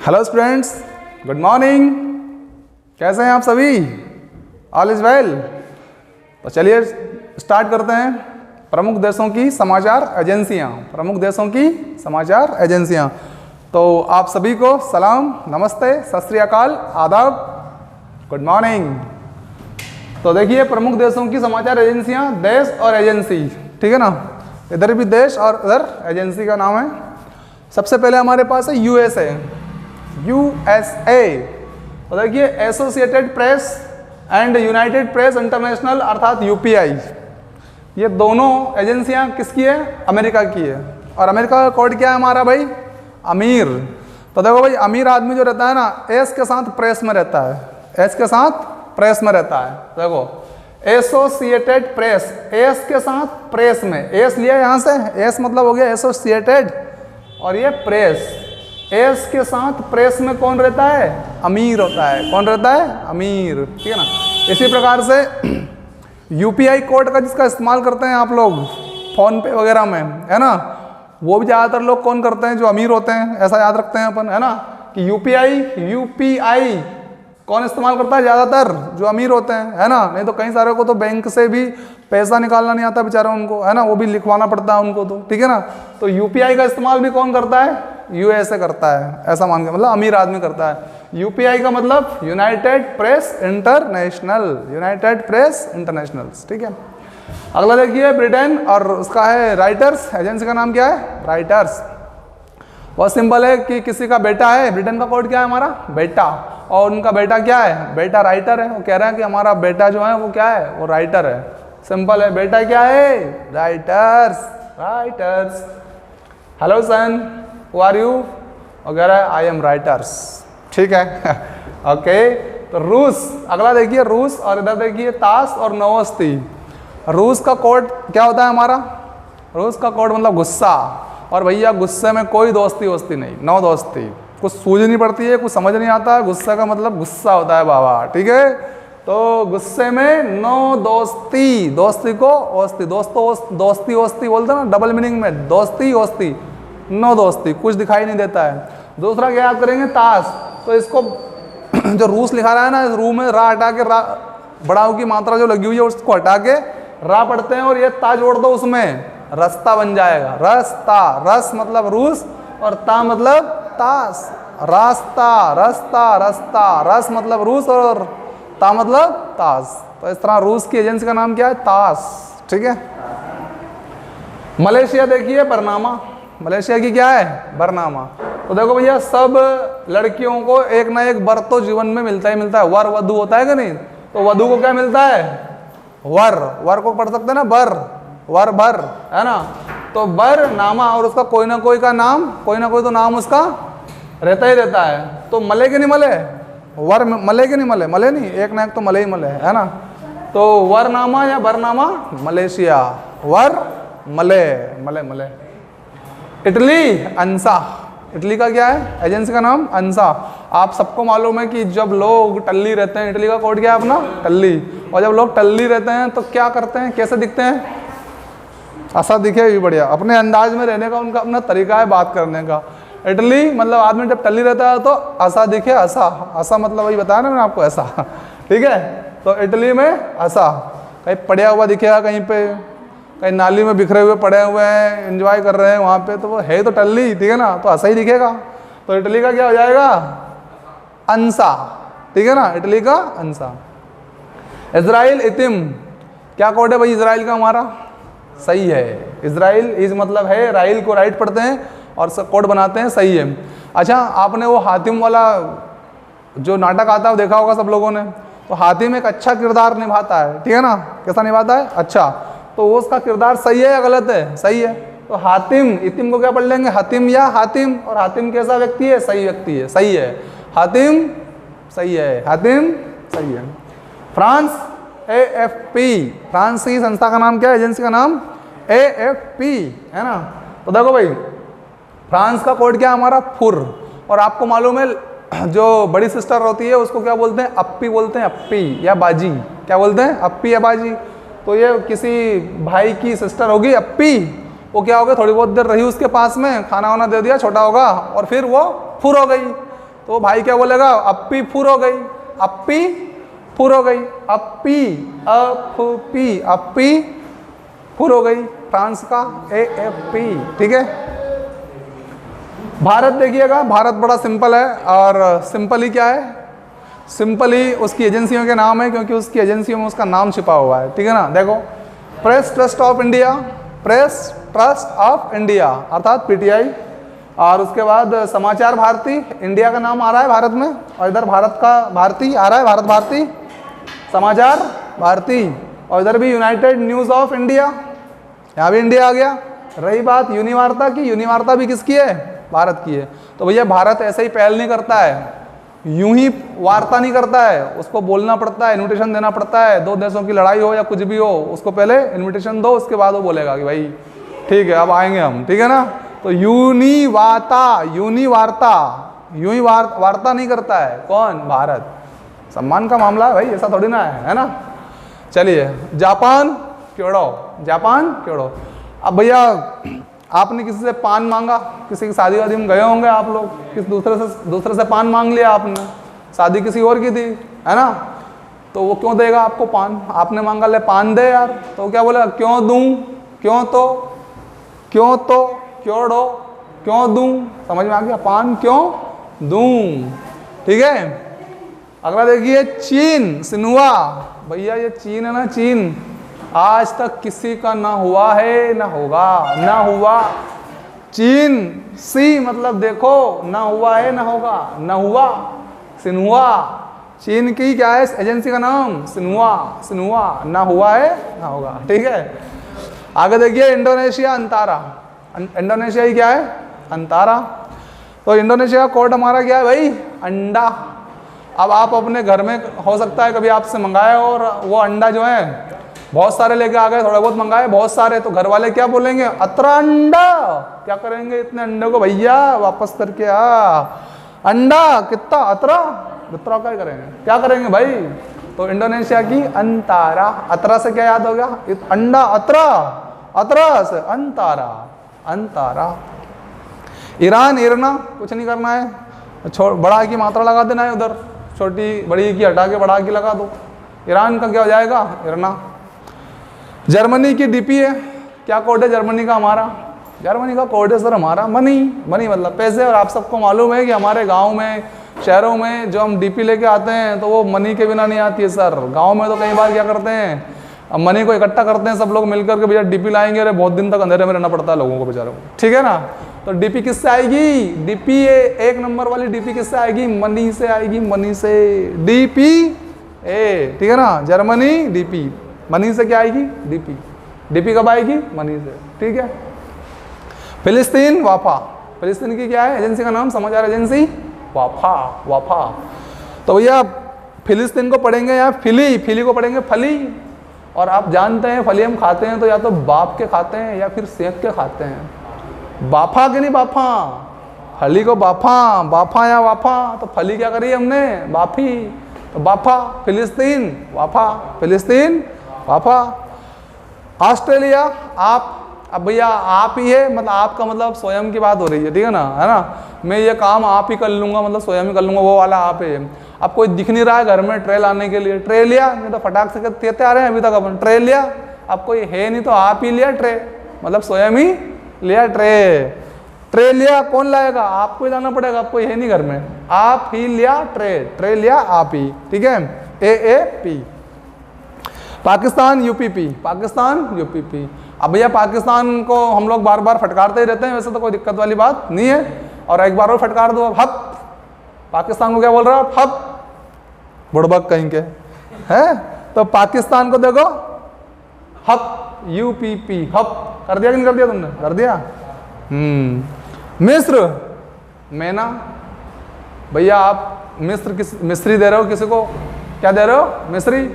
Hello students, good morning. कैसे हैं आप सभी? All is well. तो चलिए स्टार्ट करते हैं। प्रमुख देशों की समाचार एजेंसियां, प्रमुख देशों की समाचार एजेंसियां। तो आप सभी को सलाम, नमस्ते, सत श्री अकाल, आदाब, गुड मॉर्निंग। तो देखिए, प्रमुख देशों की समाचार एजेंसियां, देश और एजेंसी, ठीक है ना। इधर भी देश और इधर एजेंसी का नाम है। सबसे पहले हमारे पास है यूएसए। तो देखिए, associated press and United press international अर्थात यूपीआई, ये दोनों एजेंसियां किसकी है? अमेरिका की है। और अमेरिका का कोड क्या है हमारा भाई? अमीर। तो देखो भाई, अमीर आदमी जो रहता है ना, एस के साथ प्रेस में रहता है, एस के साथ प्रेस में रहता है। देखो, एसोसिएटेड प्रेस, एस के साथ प्रेस में, एस लिया यहाँ से, एस मतलब हो गया एसोसिएटेड, और ये प्रेस, एस के साथ प्रेस में कौन रहता है? अमीर होता है। कौन रहता है? अमीर, ठीक है ना। इसी प्रकार से यूपीआई कोड का जिसका इस्तेमाल करते हैं आप लोग फोन पे वगैरह में, है ना, वो भी ज़्यादातर लोग कौन करते हैं? जो अमीर होते हैं। ऐसा याद रखते हैं अपन, है ना, कि यूपीआई कौन इस्तेमाल करता है? ज़्यादातर जो अमीर होते हैं, है ना। नहीं तो कई सारे को तो बैंक से भी पैसा निकालना नहीं आता बेचारा उनको, है ना, वो भी लिखवाना पड़ता है उनको, तो ठीक है ना। तो यूपीआई का इस्तेमाल भी कौन करता है? यूएसए करता है, ऐसा मान के, मतलब अमीर आदमी करता है। यूपीआई का मतलब United press international, United press international, ठीक है। अगला देखिए, ब्रिटेन, और उसका है राइटर्स, एजेंसी का नाम क्या है? राइटर्स। बहुत सिंपल है कि किसी का बेटा है, ब्रिटेन का कोड क्या है हमारा? बेटा। और उनका बेटा क्या है? बेटा राइटर है। वो कह रहे हैं कि हमारा बेटा जो है वो क्या है? वो राइटर है। सिंपल है, बेटा क्या है? Writers, writers. Hello son, who are you? और कह रहा है आई एम राइटर्स, ठीक है। ओके। तो रूस, अगला देखिए रूस, और इधर देखिए ताश और नवोस्ती। रूस का कोड क्या होता है हमारा? रूस का कोड मतलब गुस्सा। और भैया गुस्से में कोई दोस्ती वोस्ती नहीं, नो दोस्ती। कुछ सूझ नहीं पड़ती है, कुछ समझ नहीं आता है। गुस्से का मतलब गुस्सा होता है बाबा, ठीक है। तो गुस्से में नो दोस्ती, दोस्ती को ओस्ती, दोस्तों दोस्ती वोस्ती बोलते ना, डबल मीनिंग में, दोस्ती ओस्ती, नो दोस्ती, कुछ दिखाई नहीं देता है। दूसरा क्या याद करेंगे? ताश। तो इसको जो रूस लिखा रहा है ना, इस रू में रा हटा के, रा बड़ाऊ की मात्रा जो लगी हुई है उसको हटा के रा पढ़ते हैं, और ये ता जोड़ दो उसमें, रास्ता बन जाएगा। रास्ता, रस मतलब रूस, और ता मतलब ताश, रास्ता, रास्ता, रास्ता, रस मतलब रूस, और ता मतलब ताश। तो इस तरह रूस की एजेंसी का नाम क्या है? ताश, ठीक है। मलेशिया देखिए, बरनामा। मलेशिया की क्या है? बरनामा। तो देखो भैया, सब लड़कियों को एक ना एक वर तो जीवन में मिलता ही मिलता है। वर वधु होता है कि नहीं? तो वधु को क्या मिलता है? वर। वर को पढ़ सकते हैं ना, बर, वर भर, है ना। तो बर नामा, और उसका कोई ना कोई का नाम, कोई ना कोई तो नाम उसका रहता ही रहता है। तो मले के नहीं मले? वर मले के नहीं मले? मले नहीं, एक ना एक तो मले ही मले, है ना। तो वरनामा या बरनामा, मलेशिया, वर मले, मले मले। इटली, अंसा। इटली का क्या है? एजेंसी का नाम अंसा। आप सबको मालूम है कि जब लोग टल्ली रहते हैं, इटली का कोड क्या है अपना? टल्ली। और जब लोग टल्ली रहते हैं तो क्या करते हैं? कैसे दिखते हैं? ऐसा दिखे भी बढ़िया, अपने अंदाज में रहने का उनका अपना तरीका है बात करने का। इटली मतलब आदमी जब टल्ली रहता है तो ऐसा दिखे, ऐसा, ऐसा मतलब वही बताया ना मैंने आपको, ऐसा, ठीक है। तो इटली में ऐसा कहीं पड़ा हुआ दिखेगा, कहीं पे कहीं नाली में बिखरे हुए पड़े हुए हैं, एंजॉय कर रहे हैं वहाँ पे, तो वो है तो टल्ली, ठीक है ना, तो ऐसा ही दिखेगा। तो इटली का क्या हो जाएगा? अंसा, ठीक है ना, इटली का अंसा। इजराइल, इतिम। क्या कोड है भाई इजराइल का हमारा? सही है, इजराइल, इज मतलब है, राइल को राइट पढ़ते हैं और कोड बनाते हैं, सही है। अच्छा, आपने वो हातिम वाला जो नाटक आता है वो देखा होगा सब लोगों ने। तो हातिम एक अच्छा किरदार निभाता है, ठीक है ना। कैसा निभाता है? अच्छा। तो वो उसका किरदार सही है या गलत है? सही है। तो हातिम, इतिम को क्या पढ़ लेंगे? हातिम या हातिम। और हातिम कैसा व्यक्ति है? सही व्यक्ति है, सही है। हातिम सही है, हातिम सही है। फ्रांस, AFP, फ्रांस की संस्था का नाम क्या है? एजेंसी का नाम AFP, है ना। तो देखो भाई, फ्रांस का कोड क्या है हमारा? फुर। और आपको मालूम है जो बड़ी सिस्टर होती है उसको क्या बोलते हैं? अप्पी बोलते हैं, अप्पी या बाजी। क्या बोलते हैं? अप्पी या बाजी। तो ये किसी भाई की सिस्टर होगी अप्पी, वो क्या हो गया, थोड़ी बहुत देर रही उसके पास में, खाना वाना दे दिया, छोटा होगा, और फिर वो फुर हो गई। तो भाई क्या बोलेगा, अप्पी फुर हो गई, अप्पी फुर हो गई, अप्पी अप्पी अप्पी फुर हो गई, फ्रांस का AFP। ठीक है। भारत देखिएगा, भारत बड़ा सिंपल है, और सिंपल ही क्या है, सिंपल ही उसकी एजेंसियों के नाम है, क्योंकि उसकी एजेंसियों में उसका नाम छिपा हुआ है। ठीक है ना। देखो, press trust of India, press trust of India अर्थात PTI, और उसके बाद समाचार भारती, इंडिया का नाम आ रहा है भारत में, और इधर भारत का भारती आ रहा है, भारत भारती, समाचार भारती, और इधर भी यूनाइटेड न्यूज़ ऑफ इंडिया, यहाँ भी इंडिया आ गया। रही बात यूनिवार्ता की, यूनिवार्ता भी किसकी है, भारत की है। तो भैया भारत ऐसे ही पहल नहीं करता है, यूं ही वार्ता नहीं करता है, उसको बोलना पड़ता है, इन्विटेशन देना पड़ता है। दो देशों की लड़ाई हो या कुछ भी हो, उसको पहले इन्विटेशन दो, उसके बाद वो बोलेगा कि भाई ठीक है अब आएंगे हम। ठीक है ना। तो यूनिवार्ता, यूनिवार्ता, यूं ही वार्ता नहीं करता है कौन, भारत। सम्मान का मामला है भाई, ऐसा थोड़ी ना है ना। चलिए, जापान क्योड़ो, जापान क्योड़ो। अब भैया आपने किसी से पान मांगा, किसी की शादी वादी में गए होंगे आप लोग, किस दूसरे से पान मांग लिया आपने, शादी किसी और की थी, है ना। तो वो क्यों देगा आपको पान, आपने मांगा ले पान दे यार, तो क्या बोलेगा, क्यों दूं, क्यों तो, क्यों तो, क्यों डो, क्यों दूं, समझ में आ गया, पान क्यों दूं। ठीक है। अगला देखिए, चीन, सिन्हुआ। भैया ये चीन है ना, चीन आज तक किसी का ना हुआ है ना होगा, ना हुआ। चीन, सी मतलब देखो, ना हुआ है ना होगा, ना हुआ, सिन्हुआ। चीन की क्या है एजेंसी का नाम, सिन्हुआ, सिन्हुआ, ना हुआ है ना होगा। ठीक है। आगे देखिए, इंडोनेशिया, अंतारा। इंडोनेशिया ही क्या है, अंतारा। तो इंडोनेशिया का कोड हमारा क्या है भाई, अंडा। अब आप अपने घर में हो सकता है कभी आपसे मंगाए और वो अंडा जो है बहुत सारे लेके आ गए, थोड़े बहुत मंगाए बहुत सारे, तो घर वाले क्या बोलेंगे, अतरा अंडा, क्या करेंगे इतने अंडे को भैया, वापस करके आ, अंडा कितना, अतरा, अतरा क्या करेंगे, क्या करेंगे भाई। तो इंडोनेशिया की अंतारा, अतरा से क्या याद हो गया, अंडा, अतरा, अतरा से अंतारा, अंतारा। ईरान, इरना, कुछ नहीं करना है, बड़ा की मात्रा लगा देना है उधर, छोटी बड़ी की हटा के बड़ा की लगा दो। ईरान का क्या हो जाएगा, इरना। जर्मनी की DP है, क्या कोड है जर्मनी का हमारा, जर्मनी का कोड है सर हमारा मनी, मनी मतलब पैसे। और आप सबको मालूम है कि हमारे गांव में, शहरों में जो हम DP लेके आते हैं तो वो मनी के बिना नहीं आती है सर। गांव में तो कई बार क्या करते हैं, अब मनी को इकट्ठा करते हैं सब लोग मिलकर के, भैया DP लाएंगे, अरे बहुत दिन तक अंधेरे में रहना पड़ता है लोगों को बेचारों को। ठीक है ना। तो DP किससे आएगी, DP एक नंबर वाली DP किससे आएगी, मनी से आएगी, मनी से, DP ए। ठीक है ना। जर्मनी DP, मनी से क्या आएगी, DP कब आएगी, मनी से। ठीक है। फिलिस्तीन, वाफा। फिलिस्तीन की क्या है एजेंसी का नाम, समाचार एजेंसी वाफा, वाफा। तो भैया फिलिस्तीन को पढ़ेंगे या फिली, फिली को पढ़ेंगे फली। और आप जानते हैं फली हम खाते हैं तो या तो बाप के खाते हैं या फिर सेक के खाते हैं, बाफा के नहीं बाफा, फली को बाफा, बाफा या वाफा। तो फली क्या करी हमने, बाफी, तो बाफा, फिलिस्तीन वाफा, फिलिस्तीन वाफा। ऑस्ट्रेलिया, आप। अब भैया आप ही है, मतलब आपका मतलब स्वयं की बात हो रही है, ठीक है ना, मैं ये काम आप ही कर लूँगा, मतलब स्वयं ही कर लूँगा, वो वाला आप है। अब कोई दिख नहीं रहा है घर में ट्रे लाने के लिए, ट्रे लिया, नहीं तो फटाक से कहते आ रहे हैं अभी तक अपन, ट्रे लिया। अब कोई है नहीं तो आप ही लिया ट्रे, मतलब स्वयं ही लिया ट्रे, ट्रे लिया, कौन लाएगा, आपको ही लाना पड़ेगा, आपको है नहीं घर में, आप ही लिया ट्रे, ट्रे लिया आप ही। ठीक है। AAP। Pakistan, UPP, Pakistan UPP। अब भैया पाकिस्तान को हम लोग बार बार फटकारते ही रहते हैं, वैसे तो कोई दिक्कत वाली बात नहीं है, और एक बार और फटकार दो, हक। पाकिस्तान को क्या बोल रहा है, हक, बुड़बक कहीं के है। तो पाकिस्तान को देखो, हक, UPP, हक। कर दिया कि नहीं कर दिया तुमने, कर दिया। मिस्र, मैना। भैया आप मिस्री दे रहे हो किसी को, क्या दे रहे हो, मिस्री।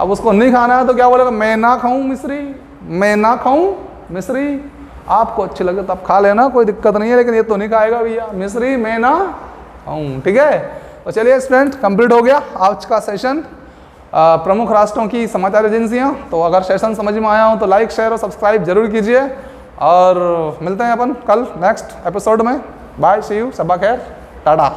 अब उसको नहीं खाना है तो क्या बोलेगा, मैं ना खाऊं मिस्री, मैं ना खाऊं मिस्री। आपको अच्छी लगे तो आप खा लेना, कोई दिक्कत नहीं है, लेकिन ये तो नहीं खाएगा भैया, मिस्री मैं ना खाऊं। ठीक है। तो चलिए स्टूडेंट, कंप्लीट हो गया आज का सेशन, प्रमुख राष्ट्रों की समाचार एजेंसियां। तो अगर सेशन समझ में आया हो तो लाइक, शेयर और सब्सक्राइब जरूर कीजिए, और मिलते हैं अपन कल नेक्स्ट एपिसोड में। बाय, सी यू, शब्बा खैर, टाटा।